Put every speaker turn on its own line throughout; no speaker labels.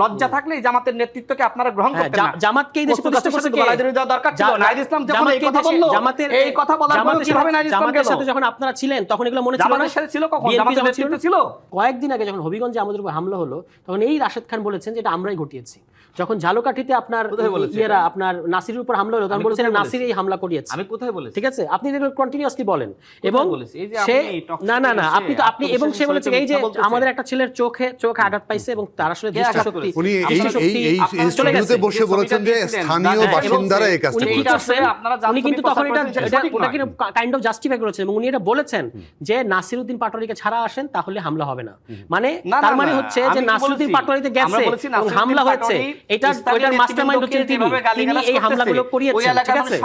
লজ্জা থাকলে জামাতের নেতৃত্বকে আপনারা গ্রহণ করতেন না।
জামাতকে এই দেশে প্রতিষ্ঠা করতে গলায় দেওয়া দরকার ছিল। নাহিদ ইসলাম যখন এই কথা বলল, এই কথা বলার পরে কিভাবে নাহিদ ইসলাম গেল? জামাতের সাথে যখন আপনারা ছিলেন তখন এগুলো মনে ছিল না?
জামাতের সাথে ছিল কখন? জামাতের নেতৃত্ব ছিল।
কয়েকদিন আগে যখন হবিগঞ্জে আমাদের উপর হামলা হলো তখন এই রাশেদ খান বলেছেন যে এটা আমরাই ঘটিয়েছি। যখন ঝালকাঠিতে আপনার ইয়েরা আপনার নাসিরের উপর হামলা হলো তখন বলেছেন নাসির এই হামলা করিয়েছে।
আমি কোথায় বলেছি?
ঠিক আছে, আপনি এগুলো কন্টিনিউয়াসলি বলেন এবং সে না আপনি এবং সে বলেছে এই যে আমাদের একটা ছেলের চোখে আঘাত পাইছে এবং তার আসলে দৃষ্টিশক্তি
উনি এই স্টুডিওতে বসে বলেছেন যে স্থানীয় বাসিন্দারা এই কাজটা করেছে।
উনি কিন্তু তখন এটা কাইন্ড অফ জাস্টিফাই করেছেন এবং উনি এটা বলেছেন যে নাসিরউদ্দিন পাটোয়ারিকে ছাড়া আসেন তাহলে হামলা হবে না। মানে তার মানে হচ্ছে যে নাসিরউদ্দিন পাটোয়ারিতে গেছে এবং হামলা হয়েছে, এটার মাস্টারমাইন্ড হচ্ছেন তিনি এই হামলাগুলো করিয়েছেন। ঠিক আছে,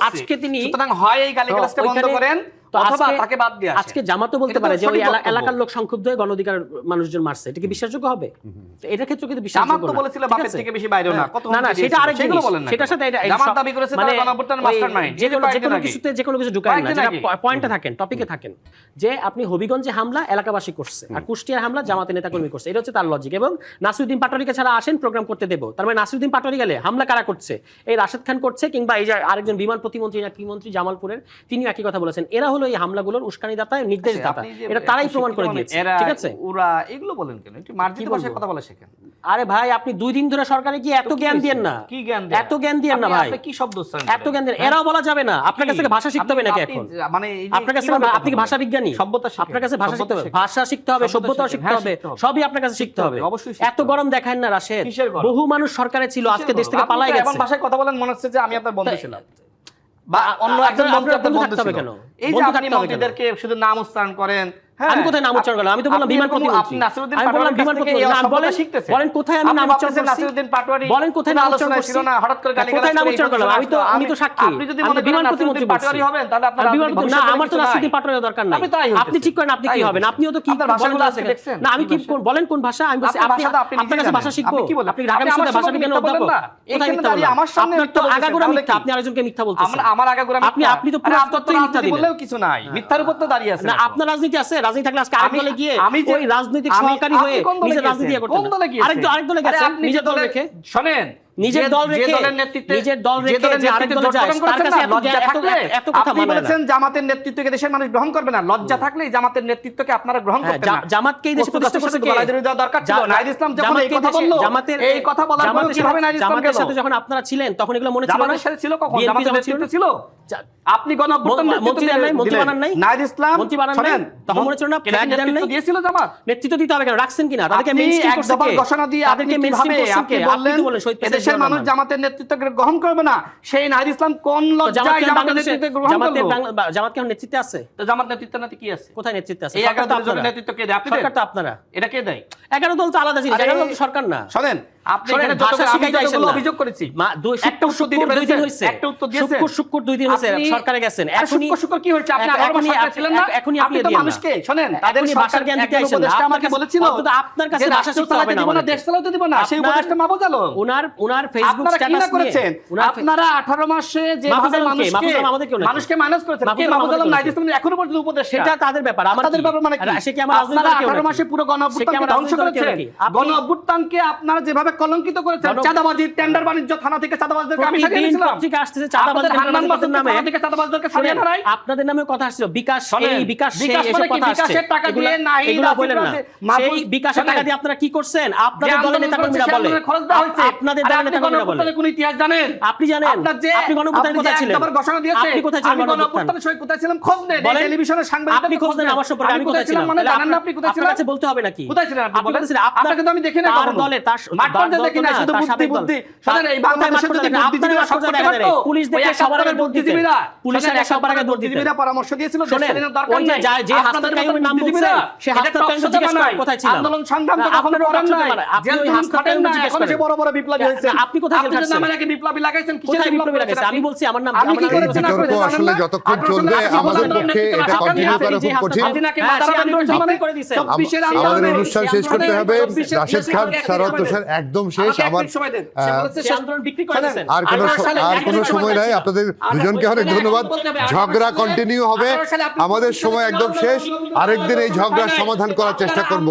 আজকে তিনি
সুতরাং হয় এই গালিগালাজটা বন্ধ করেন অথবা তাকে বাদ দিয়ে
আজকে জামাতও বলতে পারে যে ওই এলাকার লোক সংক্ষুব্ধ হয়ে গণঅধিকার মানুষজন মারছে, এটা কি বিশ্বাসযোগ্য হবে? এটার ক্ষেত্রে কিন্তু বিশ্বাসযোগ্য না।
জামাত তো বলেছিল বাপের থেকে বেশি বাইরেও না, কত
না সেটা আরেক জিনিস, সেটার সাথে এটা
জামাত দাবি করেছে তার গণঅভ্যুত্থানের মাস্টারমাইন্ড।
যে কোনো কিছু ঢুকায় না, যেটা পয়েন্টে থাকেন, টপিকে থাকেন, যে আপনি হবিগঞ্জে হামলা এলাকাবাসী করছে আর কুষ্টিয়ার হামলা জামাতের নেতাকর্মী করছে, এটা হচ্ছে তার লজিক। এবং নাসিরউদ্দিন পাটোয়ারিকে ছাড়া আসেন প্রোগ্রাম করতে দেব, তার মানে নাসিরউদ্দিন পাটোয়ারি গেলে হামলা কারা করছে? এই রাশেদ খান করছে, কিংবা এই যে আরেকজন বিমান প্রতিমন্ত্রী না কি মন্ত্রী জামালপুরের, তিনিও একই কথা বলেছেন। এরা হলো এই হামলাগুলোর উস্কানিদাতা, নির্দেশদাতা, এটা তারাই প্রমাণ করে দিয়েছে। ঠিক আছে,
ওরা এগুলো বলেন কেন? একটু মার্জিত ভাষায় কথা বলা শেখেন।
আরে ভাই আপনি 2 দিন ধরে সরকারে কি এত জ্ঞান দিয়েন না?
কি জ্ঞান দেন?
এত জ্ঞান দিয়েন না ভাই।
আপনি কি শব্দ উচ্চারণ
এত জ্ঞান দেন, এরাও বলা যাবে না। আপনার কাছ থেকে ভাষা শিখতে হবে নাকি এখন?
মানে
আপনার কাছে আপনি কি ভাষা বিজ্ঞানী? আপনার কাছে ভাষা শিখতে হবে, ভাষা শিখতে হবে, সভ্যতা শিখতে হবে, সবই আপনার কাছে শিখতে হবে। এত গরম দেখায় না রাশেদ। বহু মানুষ সরকারে ছিল, আজকে দেশ থেকে পালাই গেছে।
এমন ভাষায় কথা বলেন মনে হচ্ছে যে আমি আপনার বন্ধু ছিলাম বা অন্য একজন মন্ত্রী আপনার বন্ধু ছিল। এই যে আপনি মন্ত্রীদেরকে শুধু নাম উচ্চারণ করেন।
আমি কোথায় নাম উচ্চারণ করলাম? আমি তো বললাম বিমান প্রতিমন্ত্রী। আমি বললাম বিমান প্রতিমন্ত্রী। না বলেন বলেন কোথায় আমি নাম উচ্চারণ করছি?
নাসিরউদ্দিন পাটোয়ারি
বলেন কোথায় নাম উচ্চারণ করছি?
না হঠাৎ করে গালি
কোথায় নাম উচ্চারণ করলাম? আমি তো সাক্ষী।
আপনি যদি মনে করেন নাসিরউদ্দিন পাটোয়ারি হবেন তাহলে আপনার
বিমান প্রতিমন্ত্রী না, আমার তো নাসিরউদ্দিন পাটোয়ারি দরকার নাই। আপনি ঠিক করেন আপনি কি হবেন? আপনিও তো কি
ভাষাগুলো আছে দেখছেন?
না আমি কি বলেন কোন ভাষা? আমি বলছি আপনার কাছে ভাষা শিখবো। আপনি ঢাকা বিশ্ববিদ্যালয়ের ভাষা বিজ্ঞানের অধ্যাপক, এখানে দাঁড়িয়ে আমার সামনে তো আগাগোড়া মিথ্যা, আপনি আরেকজনকে মিথ্যা বলতেছেন।
আমার আগাগোড়া
আপনি তো পুরো তত্ত্বই মিথ্যা দিলেন।
বললেও কিছু নাই, মিথ্যার উপর তো দাঁড়িয়ে আছে।
না আপনার রাজনীতি আছে, রাজনীতি থাকলে আজকে আরেক দলে গিয়ে ওই রাজনৈতিক সহকারী হয়ে নিজের রাজনীতি করতেন। আরেক দলে গেছেন, নিজের দল রেখে।
শুনেন,
নিজের দল রেখে যে আরেক দলে যায় তার কাছে এত কথা
আপনি বলেছেন জামাতের নেতৃত্বকে দেশের মানুষ গ্রহণ করবে না। লজ্জা থাকলে জামাতের নেতৃত্বকে আপনারা গ্রহণ করতেন না।
জামাতকে এই দেশে প্রতিষ্ঠা করতে
গলায় দেওয়া দরকার ছিল। নাহিদ ইসলাম যখন এই কথা বলল, এই কথা বলার পরে কিভাবে নাহিদ ইসলাম গেল?
জামাতের সাথে যখন আপনারা ছিলেন তখন এগুলো মনে ছিল না?
জামাতের সাথে ছিল কখন? জামাতের নেতৃত্ব ছিল। আপনি গণঅভ্যুত্থান
মন্ত্রী বানান নাই?
নাহিদ ইসলাম
মন্ত্রী বানান নাই? তখন মনে ছিল না ফ্ল্যাগ দেন নাই?
দিয়েছিল জামাত।
নেতৃত্ব দিতে হবে কেন? রাখছেন কিনা? তাদেরকে মেইনস্ট্রিম করতে কে?
ঘোষণা দিয়ে তাদেরকে মেইনস্ট্রিম আপনি বললেন এদেশের মানুষ জামাতের নেতৃত্বকে গ্রহণ করবে না। সেই নাহিদ ইসলাম কোন লজ্জায় জামাতের নেতৃত্ব গ্রহণ করলো?
জামাত কেন নেতৃত্বে আছে?
তো জামাত নেতৃত্ব নাতে কি আছে?
কোথায় নেতৃত্বে আছে?
এই 11 দলের নেতৃত্ব কে দেয়? আপনি
সরকার তো আপনারা।
এটা কে দেয়?
11 দল তো আলাদা জিনিস, 11 দল তো সরকার না।
শুনেন, আপনি এখানে যতগুলো অভিযোগ করেছি,
একটা উত্তর দিতে 2 দিন হইছে,
একটা উত্তর দিয়েছেন,
শুক্র 2 দিন হইছে সরকারে গেছেন।
শুক্র কি হয়েছে? আপনি 18 মাস সরকারে ছিলেন না?
এখনি আপনি
তো মানুষকে শুনেন, তাদের
ভাষার জ্ঞান দিতে আইছেন না।
আমাকে বলেছিল
আপনার কাছে ভাষা শিখতে হবে না,
দেশ চালাতে দিব না, সেই উপদেশটা মাবুজালো
উনার ফেসবুক স্ট্যাটাস
করেছেন। আপনারা 18 মাসে যেভাবে মানুষকে মাইনাস করেছেন, কে মাবুজালো? নাহিদ ইসলাম এখনো পর্যন্ত উপদেশ,
সেটা তাদের ব্যাপার,
তাদের ব্যাপার। মানে সে কি আমার রাজনীতি? 18 মাসে পুরো গণঅভ্যুত্থানকে ধ্বংস করেছেন। গণঅভ্যুত্থানকে আপনারা যেভাবে কলঙ্কিত করেছেন, চাঁদাবাজি, টেন্ডার বাণিজ্য, থানা থেকে চাঁদাবাজদেরকে আমি সারিয়ে দিয়েছিলাম।
ঠিক আসছে চাঁদাবাজদের নামে,
থানা থেকে চাঁদাবাজদেরকে সারিয়ে ধরাই।
আপনাদের নামে কথা আসছিল, বিকাশ এই বিকাশ সেই এসব কথা আসছে।
বিকাশের টাকা দিয়ে নাহিদ
এগুলা বলেন না, সেই বিকাশের টাকা দিয়ে আপনারা কি করছেন? আপনাদের দলের নেতাকর্মীরা বলে, আপনাদের দলের নেতাকর্মীরা বলে।
কোন ইতিহাস জানেন?
আপনি জানেন? আপনি গণঅভ্যুত্থানে কোথায় ছিলেন? আপনি কোথায় ছিলেন?
গণঅভ্যুত্থানে সবাই কোথায় ছিলাম? খোঁজ নেন, টেলিভিশনের সাংবাদিক
আপনি খোঁজ নেন আমার সম্পর্কে। আমি কোথায় ছিলাম
মানে জানেন না? আপনি কোথায় ছিলেন?
আপনার কাছে বলতে হবে নাকি?
কোথায় ছিলেন আপনি বলেন?
আপনাকে
তো আমি দেখি না
তার দলে, তার
মাঠ পর্যায়ে দেখি না, শুধু বুদ্ধি। শুনেন, এই বাংলাদেশে যদি বুদ্ধিজীবীরা সব করতে পারতো,
পুলিশ দেখে সবার আগে বুদ্ধিজীবীরা, পুলিশের সবার আগে
বুদ্ধিজীবীরা পরামর্শ দিয়েছিল, দেশের দরকার
নেই। যে হাসনাত কাইয়ুমের নাম বলছে, সে হাসনাত কাইয়ুম জিজ্ঞেস করে কোথায় ছিলাম?
আন্দোলন সংগ্রাম তো কখনো করেন না। আপনি ওই হাসনাত কাইয়ুম জিজ্ঞেস করেন, সে বড় বড় বিপ্লবী হয়েছে।
আপনি কোথায় গেছেন?
আপনি নামে নাকি বিপ্লবী লাগাইছেন?
কিসের বিপ্লবী লাগাইছেন? আমি বলছি আমার নাম।
আমি কি করেছেন?
বিতর্ক আসলে যতক্ষণ চলবে আমাদের পক্ষে এটা কন্টিনিউ করা খুব কঠিন। আমাদের অনুষ্ঠান শেষ করতে হবে। রাশেদ খান, সারাত হোসেন একদম শেষ। আমার আর কোনো সময় নাই। আপনাদের দুজনকে অনেক ধন্যবাদ। ঝগড়া কন্টিনিউ হবে, আমাদের সময় একদম শেষ। আরেকদিন এই ঝগড়ার সমাধান করার চেষ্টা করব।